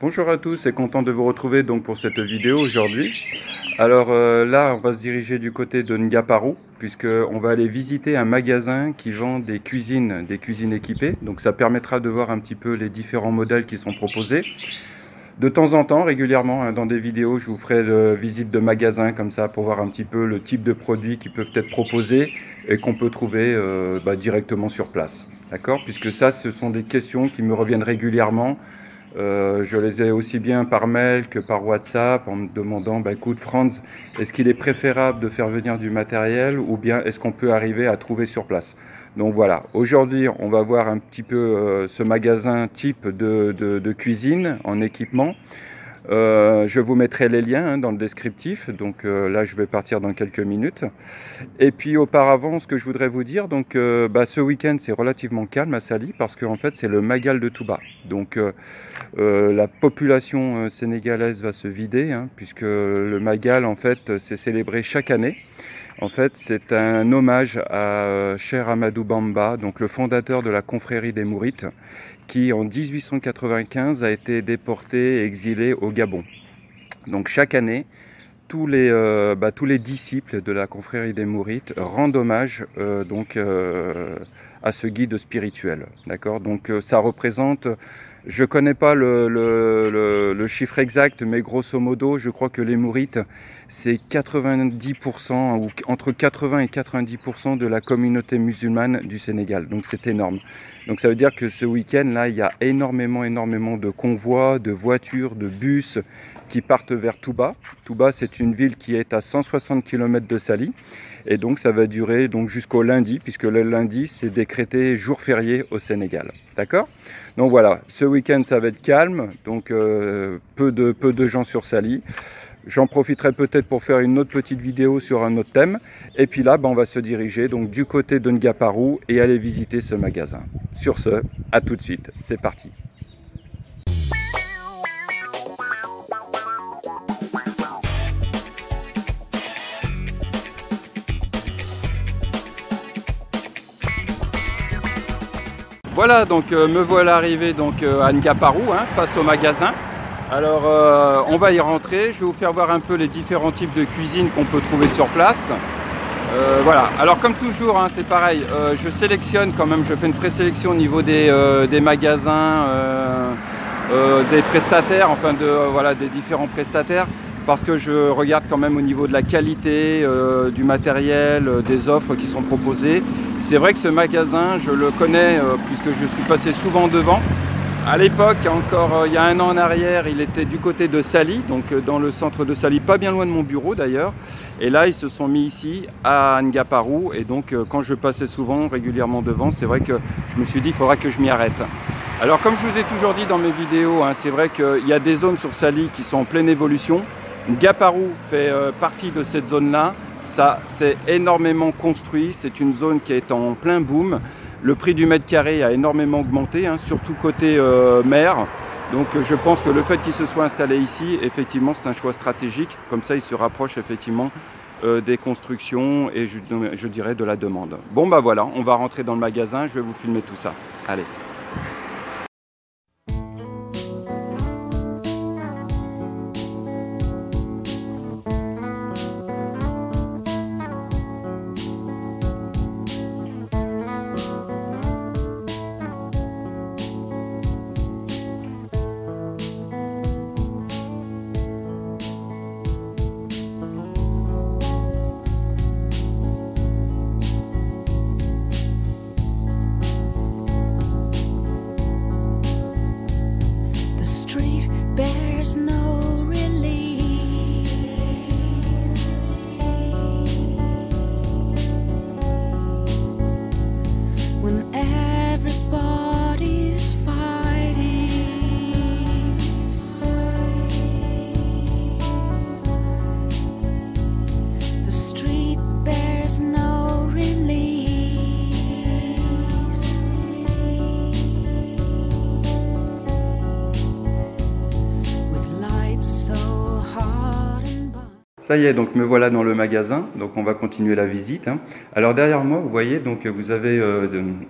Bonjour à tous et content de vous retrouver donc pour cette vidéo aujourd'hui. Alors là on va se diriger du côté de Ngaparou puisque on va aller visiter un magasin qui vend des cuisines équipées. Donc ça permettra de voir un petit peu les différents modèles qui sont proposés. De temps en temps, régulièrement, dans des vidéos, je vous ferai une visite de magasin comme ça pour voir un petit peu le type de produits qui peuvent être proposés et qu'on peut trouver directement sur place. D'accord? Puisque ça, ce sont des questions qui me reviennent régulièrement. Je les ai aussi bien par mail que par WhatsApp en me demandant, écoute Franz, est-ce qu'il est préférable de faire venir du matériel ou bien est-ce qu'on peut arriver à trouver sur place? Donc voilà, aujourd'hui on va voir un petit peu ce magasin type de cuisine en équipement. Je vous mettrai les liens dans le descriptif, donc là je vais partir dans quelques minutes. Et puis auparavant, ce que je voudrais vous dire, donc ce week-end c'est relativement calme à Saly parce qu'en fait c'est le Magal de Touba. Donc la population sénégalaise va se vider, puisque le Magal en fait c'est célébré chaque année. En fait, c'est un hommage à Cheikh Ahmadou Bamba, donc le fondateur de la confrérie des Mourites, qui en 1895 a été déporté et exilé au Gabon. Donc chaque année, tous les disciples de la confrérie des Mourites rendent hommage à ce guide spirituel. D'accord ? Donc ça représente, je ne connais pas le chiffre exact, mais grosso modo, je crois que les Mourites, c'est 90% ou entre 80 et 90% de la communauté musulmane du Sénégal. Donc c'est énorme. Donc ça veut dire que ce week-end là, il y a énormément de convois, de voitures, de bus qui partent vers Touba. Touba, c'est une ville qui est à 160 km de Saly. Et donc ça va durer jusqu'au lundi, puisque le lundi c'est décrété jour férié au Sénégal. D'accord ? Donc voilà, ce week-end ça va être calme, donc peu de gens sur Saly. J'en profiterai peut-être pour faire une autre petite vidéo sur un autre thème. Et puis là, on va se diriger donc du côté de Ngaparou et aller visiter ce magasin. Sur ce, à tout de suite, c'est parti. Voilà, donc me voilà arrivé à Ngaparou, face au magasin. Alors on va y rentrer, je vais vous faire voir un peu les différents types de cuisine qu'on peut trouver sur place. Voilà, alors comme toujours, c'est pareil, je sélectionne quand même, je fais une présélection au niveau des magasins, des prestataires, des différents prestataires, parce que je regarde quand même au niveau de la qualité, du matériel, des offres qui sont proposées. C'est vrai que ce magasin, je le connais puisque je suis passé souvent devant. À l'époque, encore il y a un an en arrière, il était du côté de Saly, donc dans le centre de Saly, pas bien loin de mon bureau d'ailleurs. Et là, ils se sont mis ici à Ngaparou. Et donc, quand je passais souvent, régulièrement devant, c'est vrai que je me suis dit, il faudra que je m'y arrête. Alors, comme je vous ai toujours dit dans mes vidéos, c'est vrai qu'il y a des zones sur Saly qui sont en pleine évolution. Ngaparou fait partie de cette zone-là. Ça s'est énormément construit. C'est une zone qui est en plein boom. Le prix du mètre carré a énormément augmenté, surtout côté mer. Donc je pense que le fait qu'il se soit installé ici, effectivement, c'est un choix stratégique. Comme ça, il se rapproche effectivement des constructions et je dirais de la demande. Bon, voilà, on va rentrer dans le magasin. Je vais vous filmer tout ça. Allez. No relief when everybody's fighting. The street bears no release. With lights Ça y est, donc me voilà dans le magasin, donc on va continuer la visite, hein. Alors derrière moi, vous voyez, donc vous avez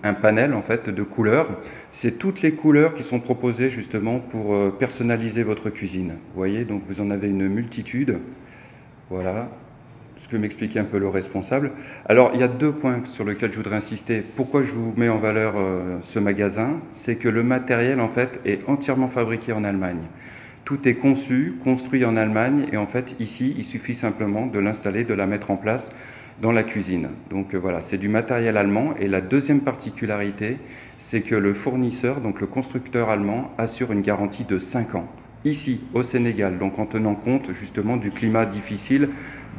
un panel en fait de couleurs. C'est toutes les couleurs qui sont proposées justement pour personnaliser votre cuisine. Vous voyez, donc vous en avez une multitude. Voilà. Ce que m'expliquait un peu le responsable. Alors il y a 2 points sur lesquels je voudrais insister. Pourquoi je vous mets en valeur ce magasin? C'est que le matériel en fait est entièrement fabriqué en Allemagne. Tout est conçu, construit en Allemagne et en fait ici il suffit simplement de l'installer, de la mettre en place dans la cuisine. Donc voilà, c'est du matériel allemand et la deuxième particularité, c'est que le fournisseur, donc le constructeur allemand, assure une garantie de 5 ans. Ici, au Sénégal, donc en tenant compte justement du climat difficile,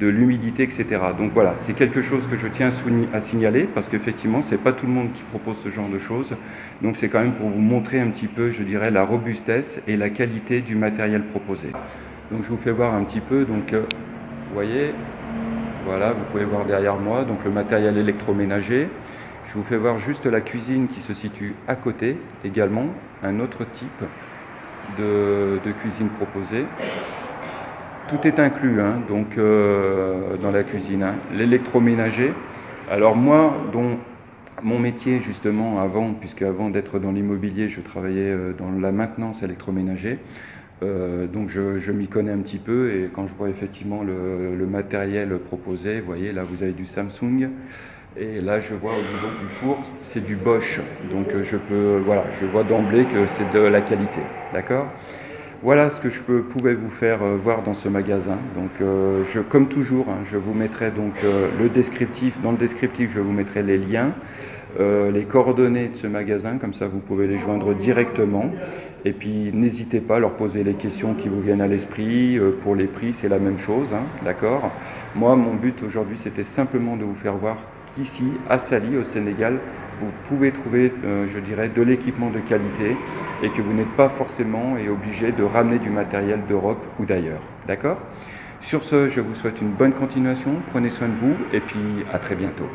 de l'humidité, etc. Donc voilà, c'est quelque chose que je tiens à signaler parce qu'effectivement, c'est pas tout le monde qui propose ce genre de choses. Donc c'est quand même pour vous montrer un petit peu, je dirais, la robustesse et la qualité du matériel proposé. Donc je vous fais voir un petit peu. Donc vous voyez, voilà, vous pouvez voir derrière moi donc le matériel électroménager. Je vous fais voir juste la cuisine qui se situe à côté, également un autre type de cuisine proposée. Tout est inclus, hein, donc dans la cuisine, hein. L'électroménager. Alors moi, dont mon métier justement avant, puisque avant d'être dans l'immobilier, je travaillais dans la maintenance électroménager. Donc je m'y connais un petit peu et quand je vois effectivement le matériel proposé, vous voyez là vous avez du Samsung. Et là, je vois au niveau du four, c'est du Bosch. Donc, voilà, je vois d'emblée que c'est de la qualité. D'accord ? Voilà ce que je pouvais vous faire voir dans ce magasin. Donc, comme toujours, hein, je vous mettrai donc le descriptif. Dans le descriptif, je vous mettrai les liens, les coordonnées de ce magasin. Comme ça, vous pouvez les joindre directement. Et puis, n'hésitez pas à leur poser les questions qui vous viennent à l'esprit. Pour les prix, c'est la même chose. Hein, d'accord ? Moi, mon but aujourd'hui, c'était simplement de vous faire voir ici, à Saly, au Sénégal, vous pouvez trouver, je dirais, de l'équipement de qualité et que vous n'êtes pas forcément obligé de ramener du matériel d'Europe ou d'ailleurs. D'accord ? Sur ce, je vous souhaite une bonne continuation, prenez soin de vous et puis à très bientôt.